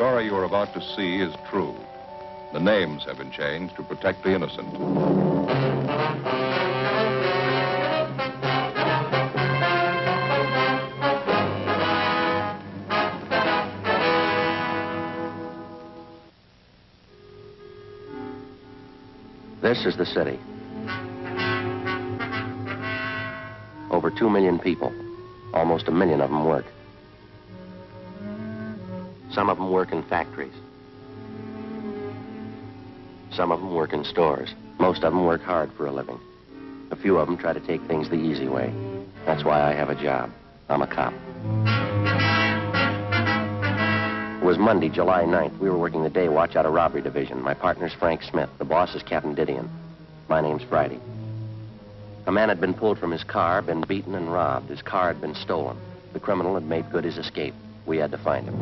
story you are about to see is true. The names have been changed to protect the innocent. This is the city. Over 2 million people. Almost 1 million of them work. Some of them work in factories. Some of them work in stores. Most of them work hard for a living. A few of them try to take things the easy way. That's why I have a job. I'm a cop. It was Monday, July 9th. We were working the day watch out of robbery division. My partner's Frank Smith. The boss is Captain Didion. My name's Friday. A man had been pulled from his car, been beaten and robbed. His car had been stolen. The criminal had made good his escape. We had to find him.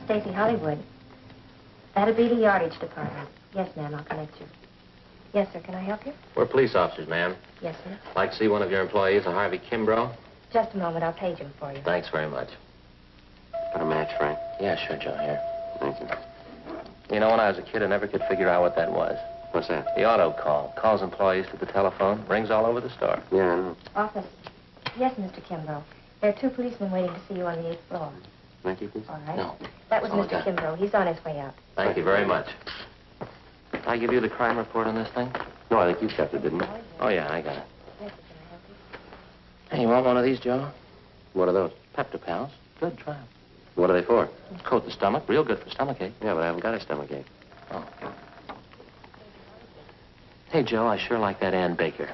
Stacy Hollywood. That'll be the yardage department. Yes, ma'am, I'll connect you. Yes, sir, can I help you? We're police officers, ma'am. Yes, sir. Like to see one of your employees, a Harvey Kimbrough? Just a moment, I'll page him for you. Thanks very much. Got a match, Frank? Yeah, sure, Joe, here. Thank you. You know, when I was a kid, I never could figure out what that was. What's that? The auto call. Calls employees to the telephone. Rings all over the store. Yeah, I know. Office. Yes, Mr. Kimbrough. There are 2 policemen waiting to see you on the 8th floor. Thank you, please. All right. No. That was That's all I Mr. got. Kimbrough. He's on his way out. Thank you very much. Did I give you the crime report on this thing? No, I think you kept it, didn't you? Oh, Oh, yeah, I got it. yes, sir, can I help you? Hey, you want one of these, Joe? What are those? Pepto-Pals. Good, try 'em. What are they for? Coat the stomach. Real good for stomachache. Yeah, but I haven't got a stomachache. Oh. Hey, Joe, I sure like that Ann Baker.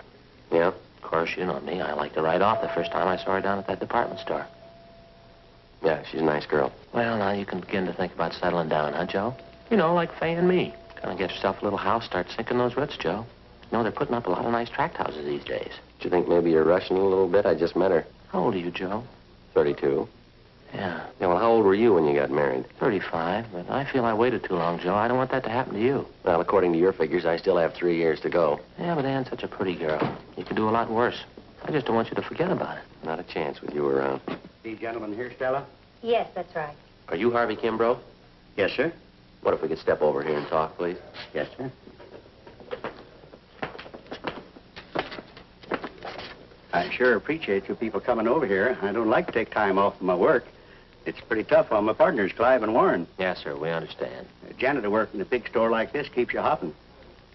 Yeah? Of course, you know me. I liked her right off the first time I saw her down at that department store. Yeah, she's a nice girl. Well, now you can begin to think about settling down, huh, Joe? You know, like Fay and me. Gonna get yourself a little house, start sinking those roots, Joe. You know, they're putting up a lot of nice tract houses these days. Do you think maybe you're rushing a little bit? I just met her. How old are you, Joe? 32. Yeah, Yeah, well, how old were you when you got married? 35. But I feel I waited too long, Joe. I don't want that to happen to you. Well, according to your figures, I still have 3 years to go. Yeah, but Ann's such a pretty girl. You could do a lot worse. I just don't want you to forget about it. Not a chance with you around. The gentleman here, Stella? Yes, that's right. Are you Harvey Kimbrough? Yes, sir. What if we could step over here and talk, please? Yes, sir. I sure appreciate you people coming over here. I don't like to take time off from my work. It's pretty tough on my partners, Clive and Warren. Yes, sir, we understand. Janitor work in a big store like this keeps you hopping.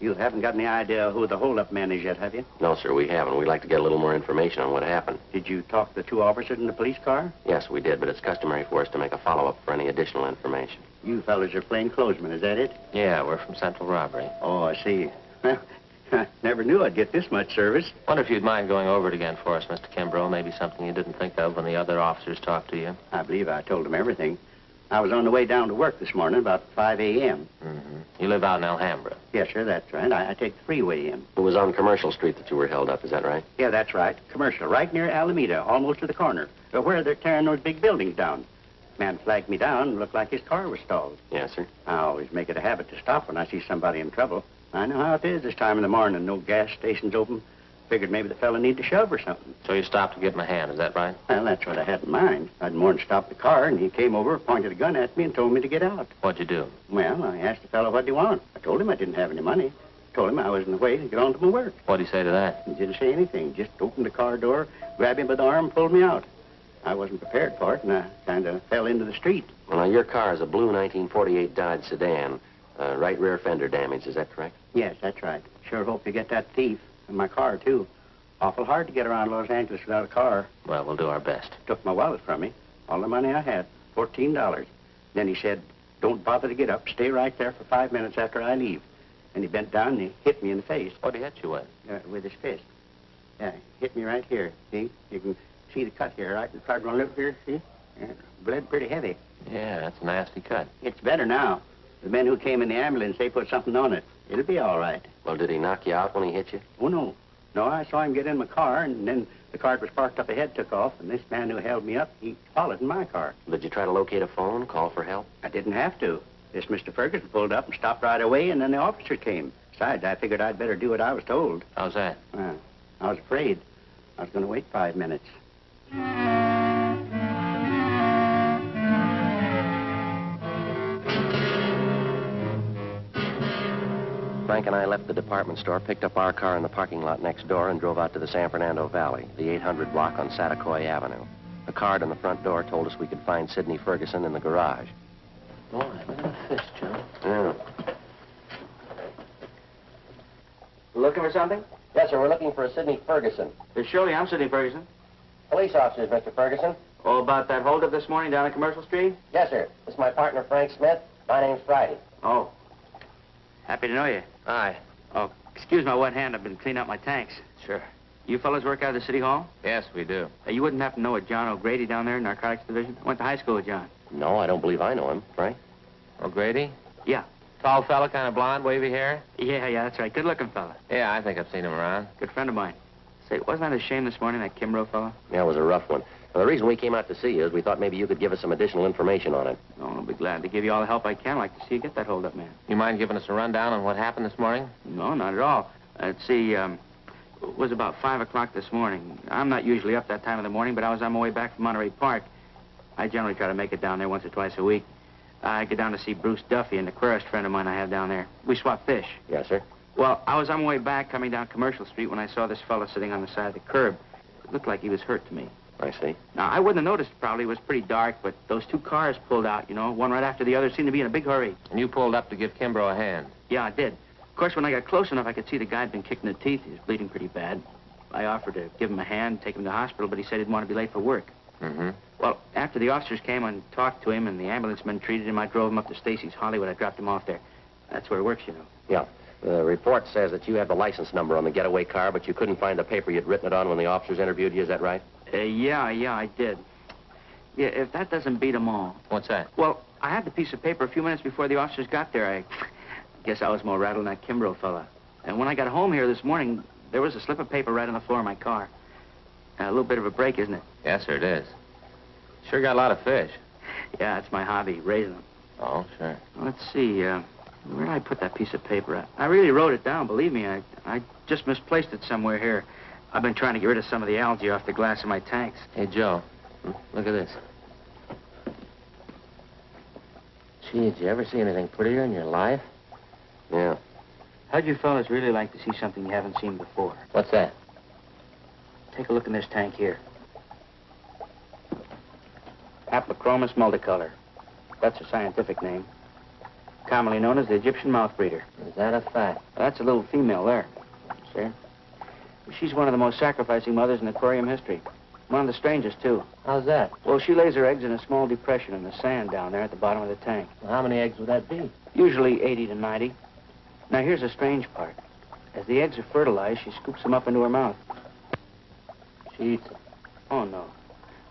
You haven't got any idea who the hold-up man is yet, have you? No, sir, we haven't. We'd like to get a little more information on what happened. Did you talk to the 2 officers in the police car? Yes, we did, but it's customary for us to make a follow-up for any additional information. You fellas are plainclothesmen, is that it? Yeah, we're from Central Robbery. Oh, I see. Well, I never knew I'd get this much service. Wonder if you'd mind going over it again for us, Mr. Kimbrough. Maybe something you didn't think of when the other officers talked to you. I believe I told them everything. I was on the way down to work this morning about 5 a.m. Mm-hmm. You live out in Alhambra. Yes, sir, that's right. I take the freeway in. It was on Commercial Street that you were held up, is that right? Yeah, that's right. Commercial, right near Alameda, almost to the corner, where they're tearing those big buildings down. Man flagged me down, looked like his car was stalled. Yes, sir. I always make it a habit to stop when I see somebody in trouble. I know how it is this time in the morning, no gas stations open. Figured maybe the fella needed a shove or something. So you stopped to give him a hand, is that right? Well, that's what I had in mind. I'd more than stopped the car, and he came over, pointed a gun at me, and told me to get out. What'd you do? Well, I asked the fellow what he want. I told him I didn't have any money. Told him I was in the way to get on to my work. What'd he say to that? He didn't say anything. Just opened the car door, grabbed him by the arm, and pulled me out. I wasn't prepared for it, and I kind of fell into the street. Well, now, your car is a blue 1948 Dodge sedan. Right rear fender damage, is that correct? Yes, that's right. Sure hope you get that thief. And my car, too. Awful hard to get around Los Angeles without a car. Well, we'll do our best. Took my wallet from me. All the money I had. $14. Then he said, don't bother to get up. Stay right there for 5 minutes after I leave. And he bent down and he hit me in the face. What'd he hit you with? With his fist. Yeah, hit me right here. See? You can see the cut here, right in front of my lip here. See? Bled pretty heavy. Yeah, that's a nasty cut. It's better now. The men who came in the ambulance, they put something on it. It'll be all right. Well, did he knock you out when he hit you? Oh, no. No, I saw him get in my car, and then the car was parked up ahead, took off, and this man who held me up, he followed in my car. Did you try to locate a phone, call for help? I didn't have to. This Mr. Ferguson pulled up and stopped right away, and then the officer came. Besides, I figured I'd better do what I was told. How's that? I was afraid. I was going to wait 5 minutes. Frank and I left the department store, picked up our car in the parking lot next door, and drove out to the San Fernando Valley, the 800 block on Satacoy Avenue. A card on the front door told us we could find Sidney Ferguson in the garage. Boy, look at that fish, Joe. Yeah. Looking for something? Yes, sir. We're looking for a Sidney Ferguson. Surely, I'm Sidney Ferguson. Police officers, Mr. Ferguson. Oh, about that holdup this morning down at Commercial Street? Yes, sir. This is my partner, Frank Smith. My name's Friday. Oh. Happy to know you. Hi. Oh, excuse my wet hand. I've been cleaning up my tanks. Sure. You fellas work out of the City Hall? Yes, we do. You wouldn't happen to know a John O'Grady down there in Narcotics Division? I went to high school with John. No, I don't believe I know him. Frank? O'Grady? Yeah. Tall fella, kind of blonde, wavy hair? Yeah, that's right. Good-looking fella. Yeah, I think I've seen him around. Good friend of mine. Say, wasn't that a shame this morning, that Kimbrough fella? Yeah, it was a rough one. Well, the reason we came out to see you is we thought maybe you could give us some additional information on it. Oh, I'll be glad to give you all the help I can. I'd like to see you get that holdup, man. You mind giving us a rundown on what happened this morning? No, not at all. Let's see, it was about 5 o'clock this morning. I'm not usually up that time of the morning, but I was on my way back from Monterey Park. I generally try to make it down there once or twice a week. I get down to see Bruce Duffy, an aquarist friend of mine I have down there. We swap fish. Yes, sir. Well, I was on my way back coming down Commercial Street when I saw this fella sitting on the side of the curb. It looked like he was hurt to me. I see. Now, I wouldn't have noticed probably. It was pretty dark, but those two cars pulled out, you know, one right after the other, seemed to be in a big hurry. And you pulled up to give Kimbrough a hand. Yeah, I did. Of course, when I got close enough, I could see the guy had been kicked in the teeth. He was bleeding pretty bad. I offered to give him a hand, take him to the hospital, but he said he didn't want to be late for work. Mm-hmm. Well, after the officers came and talked to him and the ambulance men treated him, I drove him up to Stacy's Hollywood. I dropped him off there. That's where it works, you know. Yeah. The report says that you have the license number on the getaway car, but you couldn't find the paper you'd written it on when the officers interviewed you. Is that right? Yeah, I did. Yeah, if that doesn't beat them all. What's that? Well, I had the piece of paper a few minutes before the officers got there. I guess I was more rattled than that Kimbrough fella. And when I got home here this morning, there was a slip of paper right on the floor of my car. A little bit of a break, isn't it? Yes, sir, it is. Sure got a lot of fish. Yeah, that's my hobby, raising them. Oh, sure. Well, let's see, where did I put that piece of paper at? I really wrote it down, believe me. I just misplaced it somewhere here. I've been trying to get rid of some of the algae off the glass in my tanks. Hey, Joe, look at this. Gee, did you ever see anything prettier in your life? Yeah. How'd you fellas really like to see something you haven't seen before? What's that? Take a look in this tank here. Aplochromis multicolor. That's a scientific name. Commonly known as the Egyptian mouth breeder. Is that a fact? That's a little female there. See? She's one of the most sacrificing mothers in aquarium history. One of the strangest, too. How's that? Well, she lays her eggs in a small depression in the sand down there at the bottom of the tank. Well, how many eggs would that be? Usually 80 to 90. Now, here's the strange part. As the eggs are fertilized, she scoops them up into her mouth. She eats them. Oh, no.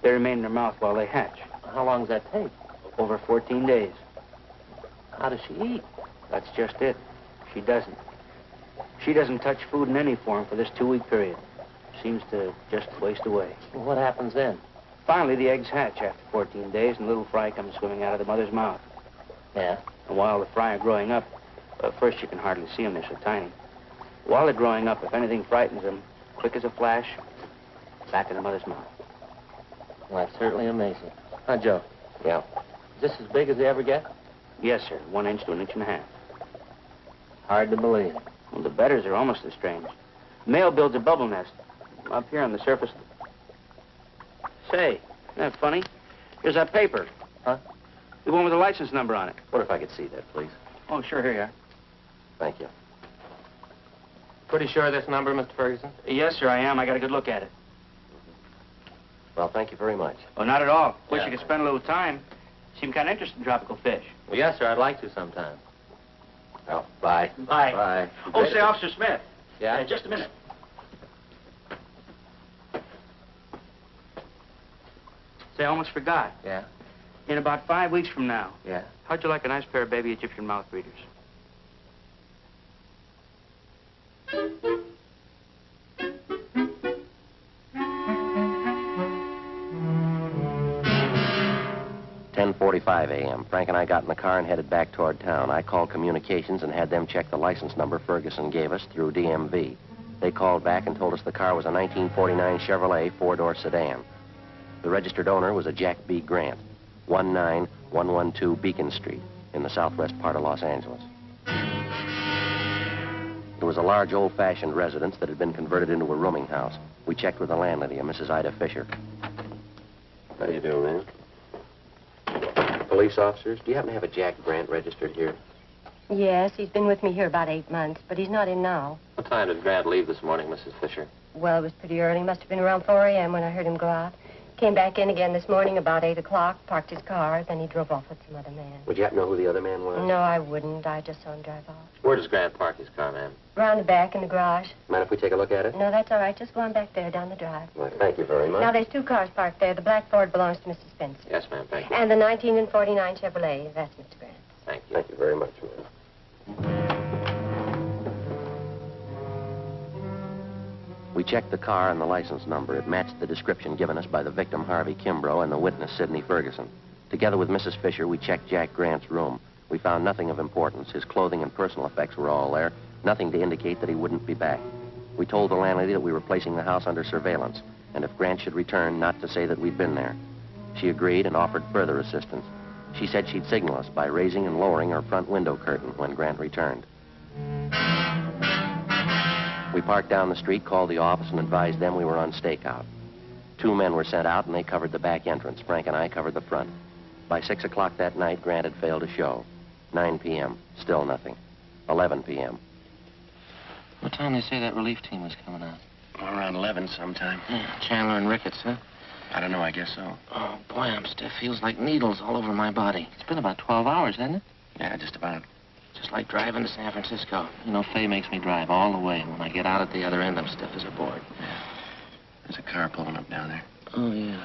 They remain in her mouth while they hatch. How long does that take? Over 14 days. How does she eat? That's just it. She doesn't. She doesn't touch food in any form for this 2-week period. Seems to just waste away. Well, what happens then? Finally, the eggs hatch after 14 days, and little fry comes swimming out of the mother's mouth. Yeah? And while the fry are growing up, first you can hardly see them, they're so tiny. While they're growing up, if anything frightens them, quick as a flash, back in the mother's mouth. Well, that's certainly amazing. Huh, Joe? Yeah. Is this as big as they ever get? Yes, sir. 1 inch to 1.5 inches. Hard to believe. Well, the betters are almost as strange. Male builds a bubble nest up here on the surface. Say, isn't that funny? Here's that paper. Huh? The one with the license number on it. What if I could see that, please? Oh, sure, here you are. Thank you. Pretty sure of this number, Mr. Ferguson? Yes, sir, I am. I got a good look at it. Well, thank you very much. Oh, not at all. Wish Yeah. you could spend a little time. Seem kind of interested in tropical fish. Well, yes, sir, I'd like to sometime. Well, bye. Bye. Bye. Oh, say, Officer Smith. Yeah? Just a minute. Say, I almost forgot. Yeah? In about 5 weeks from now, Yeah? how'd you like a nice pair of baby Egyptian mouth breeders? "10:45 a.m. Frank and I got in the car and headed back toward town. I called communications and had them check the license number Ferguson gave us through DMV. They called back and told us the car was a 1949 Chevrolet four-door sedan. The registered owner was a Jack B. Grant, 19112 Beacon Street in the southwest part of Los Angeles. It was a large, old-fashioned residence that had been converted into a rooming house. We checked with the landlady, a Mrs. Ida Fisher. How do you do, man? Police officers, do you happen to have a Jack Grant registered here? Yes, he's been with me here about 8 months, but he's not in now. What time did Grant leave this morning, Mrs. Fisher? Well, it was pretty early. Must have been around 4 a.m. when I heard him go out. Came back in again this morning about 8 o'clock, parked his car, then he drove off with some other man. Would you happen to know who the other man was? No, I wouldn't. I just saw him drive off. Where does Grant park his car, ma'am? Around the back in the garage. Mind if we take a look at it? No, that's all right. Just go on back there down the drive. Well, thank you very much. Now, there's 2 cars parked there. The black Ford belongs to Mr. Spencer. Yes, ma'am, thank you. And the 1949 Chevrolet, that's Mr. Grant. Thank you. Thank you very much, ma'am. We checked the car and the license number. It matched the description given us by the victim, Harvey Kimbrough, and the witness, Sidney Ferguson. Together with Mrs. Fisher, we checked Jack Grant's room. We found nothing of importance. His clothing and personal effects were all there, nothing to indicate that he wouldn't be back. We told the landlady that we were placing the house under surveillance, and if Grant should return, not to say that we'd been there. She agreed and offered further assistance. She said she'd signal us by raising and lowering her front window curtain when Grant returned. We parked down the street, called the office, and advised them we were on stakeout. 2 men were sent out, and they covered the back entrance. Frank and I covered the front. By 6 o'clock that night, Grant had failed to show. 9 p.m., still nothing. 11 p.m. What time they say that relief team was coming out? Around 11 sometime. Yeah, Chandler and Ricketts, huh? I don't know, I guess so. Oh, boy, I'm stiff. Feels like needles all over my body. It's been about 12 hours, hasn't it? Yeah, just about. Just like driving to San Francisco. You know, Fay makes me drive all the way, and when I get out at the other end, I'm stiff as a board. There's a car pulling up down there. Oh, yeah.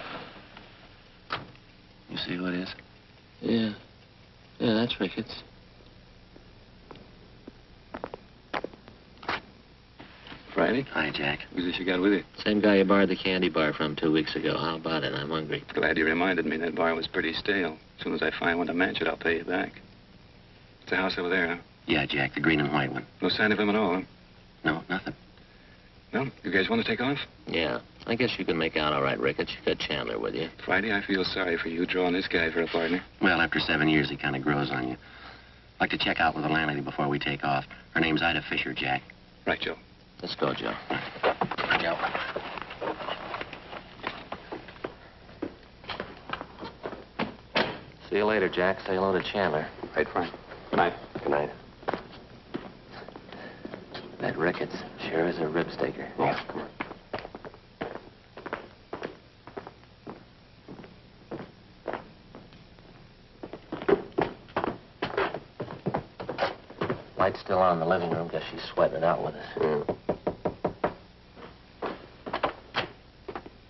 You see who it is? Yeah. Yeah, that's Ricketts. Friday? Hi, Jack. Who's this you got with you? Same guy you borrowed the candy bar from 2 weeks ago. How about it? I'm hungry. Glad you reminded me. That bar was pretty stale. As soon as I find one to match it, I'll pay you back. It's a house over there, huh? Yeah, Jack, the green and white one. No sign of him at all, huh? No, nothing. No? You guys want to take off? Yeah. I guess you can make out all right, Ricketts. You got Chandler with you. Friday, I feel sorry for you drawing this guy for a partner. Well, after 7 years, he kind of grows on you. I'd like to check out with the landlady before we take off. Her name's Ida Fisher, Jack. Right, Joe. Let's go, Joe. Joe. See you later, Jack. Say hello to Chandler. Right, Frank. Good night. Good night. That Ricketts sure is a rib staker. Yeah, come on. Light's still on in the living room. Guess she's sweating it out with us.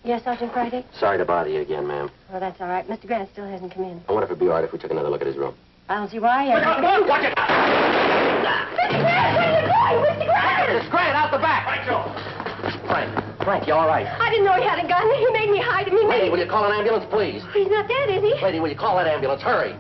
Yes, Sergeant Friday? Sorry to bother you again, ma'am. Oh, that's all right. Mr. Grant still hasn't come in. I wonder if it'd be all right if we took another look at his room. I don't see why. Watch it! Mr. Grant, where are you going? Mr. Grant! It's Grant out the back. Right, Joe. Frank, you all right? I didn't know he had a gun. He made me hide him. Lady, will you call an ambulance, please? He's not dead, is he? Lady, will you call that ambulance? Hurry.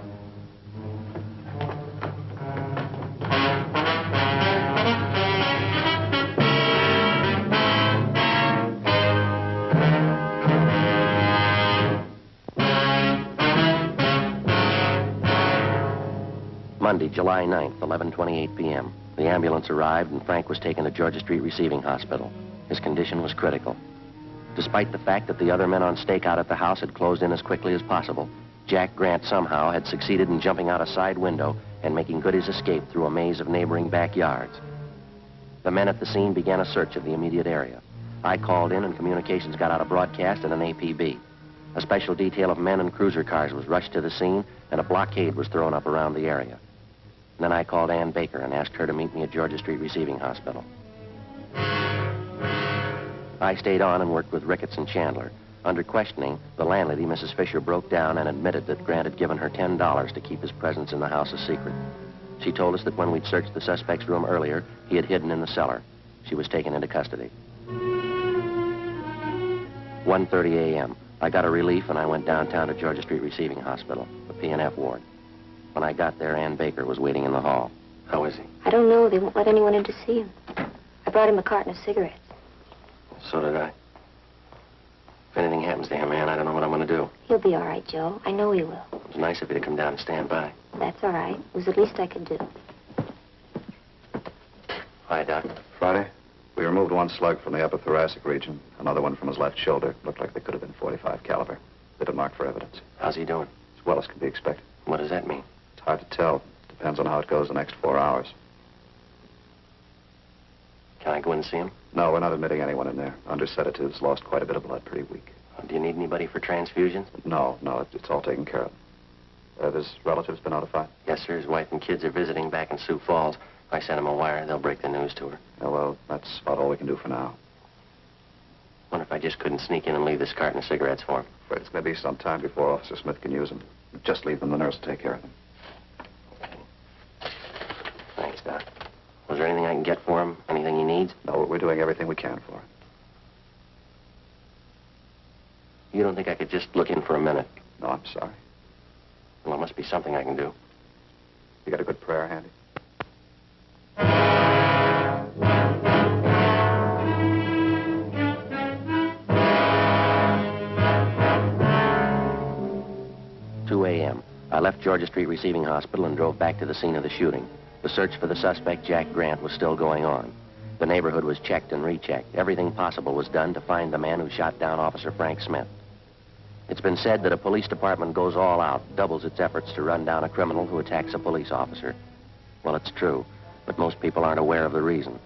Monday, July 9th, 11:28 p.m. The ambulance arrived, and Frank was taken to Georgia Street Receiving Hospital. His condition was critical. Despite the fact that the other men on stakeout at the house had closed in as quickly as possible, Jack Grant somehow had succeeded in jumping out a side window and making good his escape through a maze of neighboring backyards. The men at the scene began a search of the immediate area. I called in, and communications got out a broadcast and an APB. A special detail of men and cruiser cars was rushed to the scene, and a blockade was thrown up around the area. Then I called Ann Baker and asked her to meet me at Georgia Street Receiving Hospital. I stayed on and worked with Ricketts and Chandler. Under questioning, the landlady, Mrs. Fisher, broke down and admitted that Grant had given her $10 to keep his presence in the house a secret. She told us that when we'd searched the suspect's room earlier, he had hidden in the cellar. She was taken into custody. 1:30 a.m. I got a relief, and I went downtown to Georgia Street Receiving Hospital, the P&F ward. When I got there, Ann Baker was waiting in the hall. How is he? I don't know. They won't let anyone in to see him. I brought him a carton of cigarettes. So did I. If anything happens to him, man, I don't know what I'm going to do. He'll be all right, Joe. I know he will. It was nice of you to come down and stand by. That's all right. It was the least I could do. Hi, Doc. Friday, we removed one slug from the upper thoracic region, another one from his left shoulder. Looked like they could have been .45 caliber. They didn't mark for evidence. How's he doing? As well as can be expected. What does that mean? It's hard to tell. Depends on how it goes the next 4 hours. Can I go in and see him? No, we're not admitting anyone in there. Under sedatives, lost quite a bit of blood, pretty weak. Do you need anybody for transfusions? No, it's all taken care of. His relatives been notified? Yes, sir. His wife and kids are visiting back in Sioux Falls. I sent him a wire. They'll break the news to her. Yeah, well, that's about all we can do for now. Wonder if I just couldn't sneak in and leave this carton of cigarettes for him. But it's going to be some time before Officer Smith can use them. Just leave them. The nurse will take care of them. Thanks, Doc. Was there anything I can get for him? Anything he needs? No, we're doing everything we can for him. You don't think I could just look in for a minute? No, I'm sorry. Well, there must be something I can do. You got a good prayer handy? A.m. I left Georgia Street Receiving Hospital and drove back to the scene of the shooting. The search for the suspect, Jack Grant, was still going on. The neighborhood was checked and rechecked. Everything possible was done to find the man who shot down Officer Frank Smith. It's been said that a police department goes all out, doubles its efforts to run down a criminal who attacks a police officer. Well, it's true, but most people aren't aware of the reason.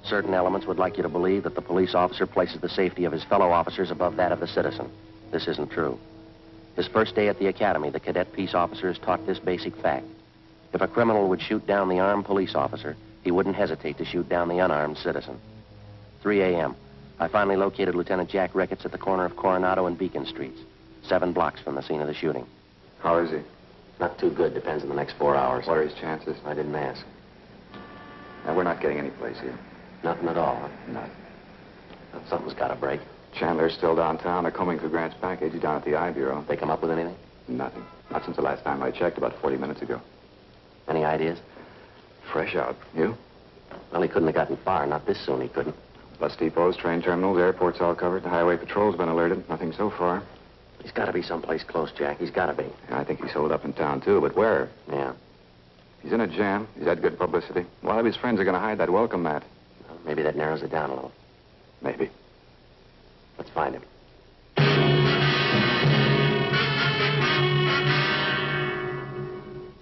Certain elements would like you to believe that the police officer places the safety of his fellow officers above that of the citizen. This isn't true. His first day at the academy, the cadet peace officers taught this basic fact. If a criminal would shoot down the armed police officer, he wouldn't hesitate to shoot down the unarmed citizen. 3 a.m. I finally located Lieutenant Jack Ricketts at the corner of Coronado and Beacon Streets, 7 blocks from the scene of the shooting. How is he? Not too good. Depends on the next 4 hours. What are his chances? I didn't ask. Now, we're not getting any place here. Nothing at all, huh? None. Something's got to break. Chandler's still downtown. They're combing for Grant's package. He's down at the I Bureau. They come up with anything? Nothing. Not since the last time I checked, about 40 minutes ago. Any ideas? Fresh out. You? Well, he couldn't have gotten far. Not this soon, he couldn't. Bus depots, train terminals, airports all covered. The highway patrol's been alerted. Nothing so far. He's got to be someplace close, Jack. He's got to be. Yeah, I think he's holed up in town, too, but where? Yeah. He's in a jam. He's had good publicity. A lot of his friends are going to hide that welcome mat. Well, maybe that narrows it down a little. Maybe. Let's find him.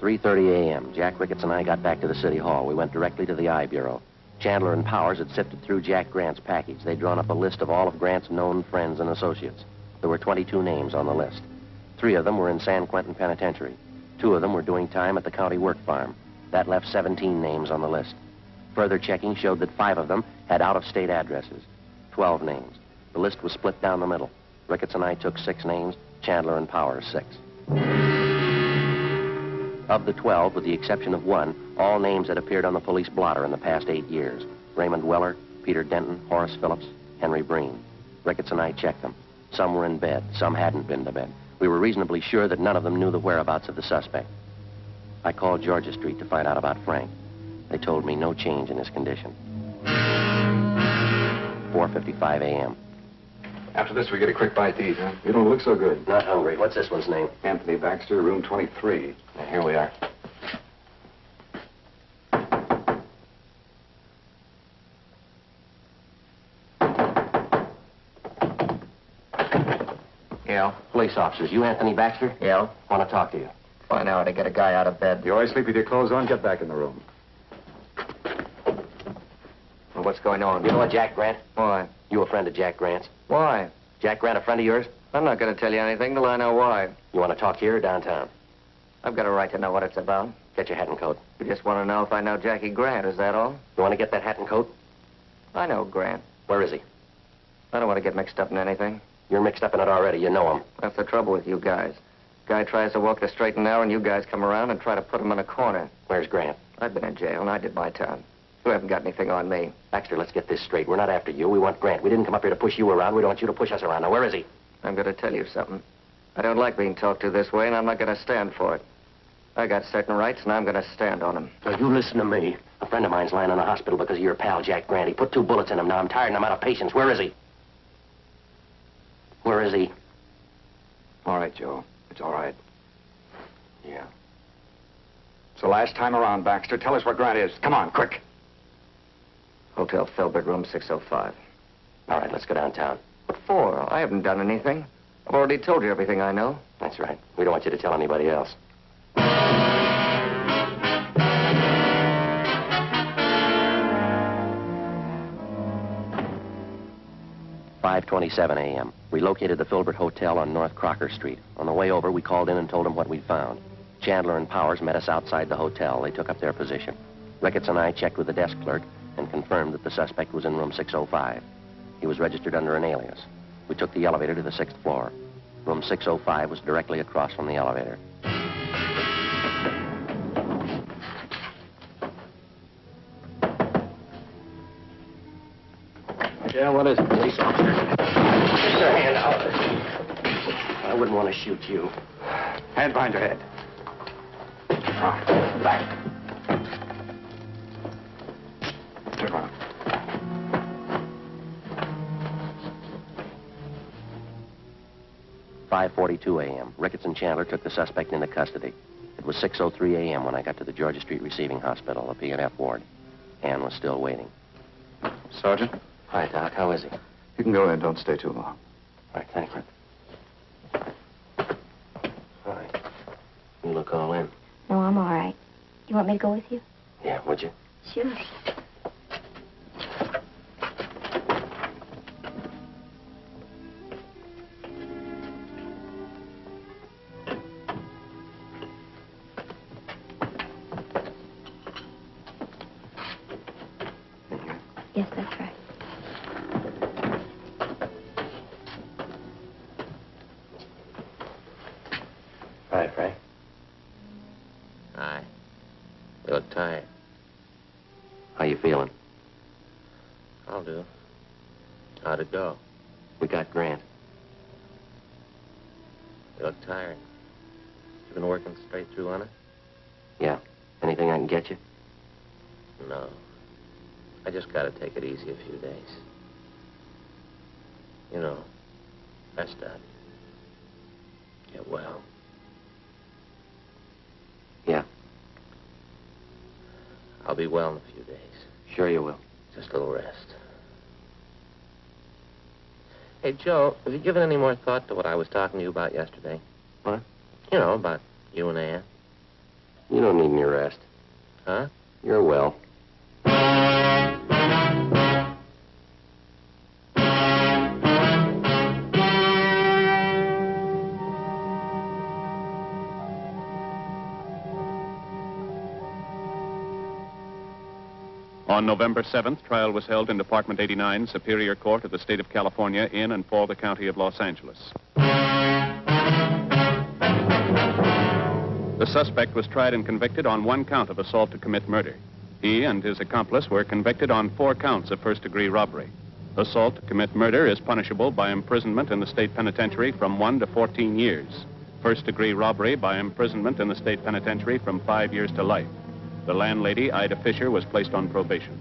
3:30 a.m. Jack Ricketts and I got back to the city hall. We went directly to the I Bureau. Chandler and Powers had sifted through Jack Grant's package. They'd drawn up a list of all of Grant's known friends and associates. There were 22 names on the list. 3 of them were in San Quentin Penitentiary. 2 of them were doing time at the county work farm. That left 17 names on the list. Further checking showed that 5 of them had out-of-state addresses. 12 names. The list was split down the middle. Ricketts and I took 6 names, Chandler and Powers 6. Of the 12, with the exception of 1, all names had appeared on the police blotter in the past 8 years. Raymond Weller, Peter Denton, Horace Phillips, Henry Breen. Ricketts and I checked them. Some were in bed, some hadn't been to bed. We were reasonably sure that none of them knew the whereabouts of the suspect. I called Georgia Street to find out about Frank. They told me no change in his condition. 4:55 a.m. After this, we get a quick bite to eat, huh? You don't look so good. Not hungry. What's this one's name? Anthony Baxter, room 23. Now, here we are. Yeah? Police officers. You Anthony Baxter? Yeah? Want to talk to you. Find out how to get a guy out of bed. You always sleep with your clothes on? Get back in the room. Well, what's going on? You know a Jack Grant? Why? You a friend of Jack Grant's? Why? Jack Grant a friend of yours? I'm not going to tell you anything till I know why. You want to talk here or downtown? I've got a right to know what it's about. Get your hat and coat. You just want to know if I know Jackie Grant, is that all? You want to get that hat and coat? I know Grant. Where is he? I don't want to get mixed up in anything. You're mixed up in it already. You know him. That's the trouble with you guys. Guy tries to walk the straight and narrow, and you guys come around and try to put him in a corner. Where's Grant? I've been in jail, and I did my time. You haven't got anything on me. Baxter, let's get this straight. We're not after you. We want Grant. We didn't come up here to push you around. We don't want you to push us around. Now, where is he? I'm going to tell you something. I don't like being talked to this way, and I'm not going to stand for it. I got certain rights, and I'm going to stand on them. Now, you listen to me. A friend of mine's lying in the hospital because of your pal, Jack Grant. He put 2 bullets in him. Now I'm tired and I'm out of patience. Where is he? Where is he? All right, Joe. It's all right. Yeah. It's the last time around, Baxter. Tell us where Grant is. Come on, quick. Hotel Filbert, room 605. All right, let's go downtown. What for? I haven't done anything. I've already told you everything I know. That's right. We don't want you to tell anybody else. 5:27 a.m. We located the Filbert Hotel on North Crocker Street. On the way over, we called in and told them what we'd found. Chandler and Powers met us outside the hotel. They took up their position. Ricketts and I checked with the desk clerk and confirmed that the suspect was in room 605. He was registered under an alias. We took the elevator to the 6th floor. Room 605 was directly across from the elevator. Yeah, what is it, police officer? Get your hand out. I wouldn't want to shoot you. Hands behind your head. Back. Turn around. "5:42 a.m. Ricketts and Chandler took the suspect into custody. It was 6:03 a.m. when I got to the Georgia Street Receiving Hospital, the P&F ward. Ann was still waiting. Sergeant, Hi, Doc. How is he? you can go in. Don't stay too long. All right, thank you. All right. You look all in. No, I'm all right. You want me to go with you? Yeah, would you? Sure. Yes, that's right. Hi, Frank. Hi. You look tired. How you feeling? I'll do. How'd it go? We got Grant. You look tired. You been working straight through on it? Yeah. Anything I can get you? No. I just gotta take it easy a few days. You know, rest up. Get well. Yeah. I'll be well in a few days. Sure you will. Just a little rest. Hey, Joe, have you given any more thought to what I was talking to you about yesterday? What? You know, about you and Ann. You don't need any rest. Huh? You're well. On November 7th, trial was held in Department 89, Superior Court of the State of California, in and for the County of Los Angeles. The suspect was tried and convicted on 1 count of assault to commit murder. He and his accomplice were convicted on 4 counts of first-degree robbery. Assault to commit murder is punishable by imprisonment in the state penitentiary from 1 to 14 years. First-degree robbery by imprisonment in the state penitentiary from 5 years to life. The landlady, Ida Fisher, was placed on probation.